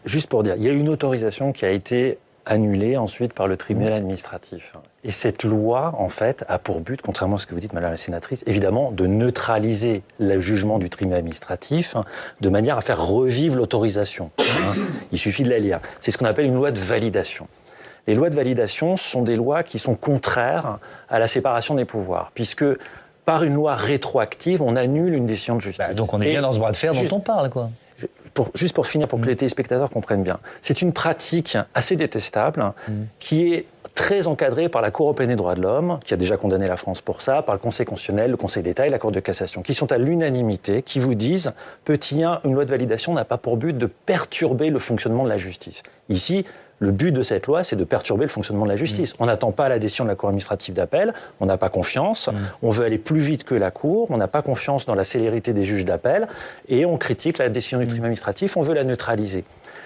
Juste pour dire, il y a une autorisation qui a été annulée ensuite par le tribunal administratif. Et cette loi, en fait, a pour but, contrairement à ce que vous dites, madame la sénatrice, évidemment, de neutraliser le jugement du tribunal administratif de manière à faire revivre l'autorisation. Il suffit de la lire. C'est ce qu'on appelle une loi de validation. Les lois de validation sont des lois qui sont contraires à la séparation des pouvoirs, puisque par une loi rétroactive, on annule une décision de justice. Donc on est bien dans ce bras de fer dont on parle, quoi. Juste pour finir, pour que les téléspectateurs comprennent bien, c'est une pratique assez détestable qui est très encadrée par la Cour européenne des droits de l'homme, qui a déjà condamné la France pour ça, par le Conseil constitutionnel, le Conseil d'État et la Cour de cassation, qui sont à l'unanimité, qui vous disent, petit 1, une loi de validation n'a pas pour but de perturber le fonctionnement de la justice. Ici, le but de cette loi, c'est de perturber le fonctionnement de la justice. On n'attend pas la décision de la Cour administrative d'appel, on n'a pas confiance, on veut aller plus vite que la Cour, on n'a pas confiance dans la célérité des juges d'appel, et on critique la décision du tribunal administratif, on veut la neutraliser.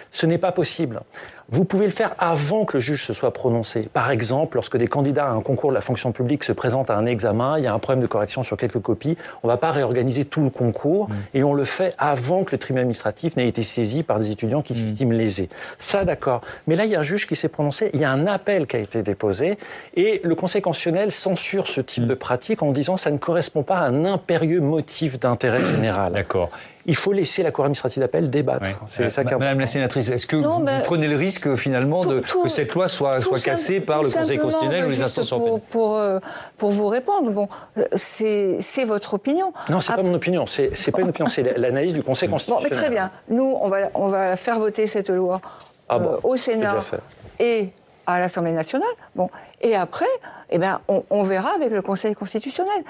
Ce n'est pas possible. Vous pouvez le faire avant que le juge se soit prononcé. Par exemple, lorsque des candidats à un concours de la fonction publique se présentent à un examen, il y a un problème de correction sur quelques copies, on ne va pas réorganiser tout le concours et on le fait avant que le tribunal administratif n'ait été saisi par des étudiants qui s'estiment lésés. Ça, d'accord. Mais là, il y a un juge qui s'est prononcé, il y a un appel qui a été déposé et le Conseil constitutionnel censure ce type de pratique en disant que ça ne correspond pas à un impérieux motif d'intérêt général. D'accord. Il faut laisser la Cour administrative d'appel débattre. C'est ça Madame la sénatrice, est-ce que vous prenez le risque finalement que cette loi soit cassée par le Conseil constitutionnel ou les instances européennes? Pour vous répondre, bon, c'est votre opinion. Non, c'est pas mon opinion. C'est pas une opinion. C'est l'analyse du Conseil constitutionnel. Bon, mais très bien. Nous, on va faire voter cette loi au Sénat et à l'Assemblée nationale. Bon, et après, on verra avec le Conseil constitutionnel.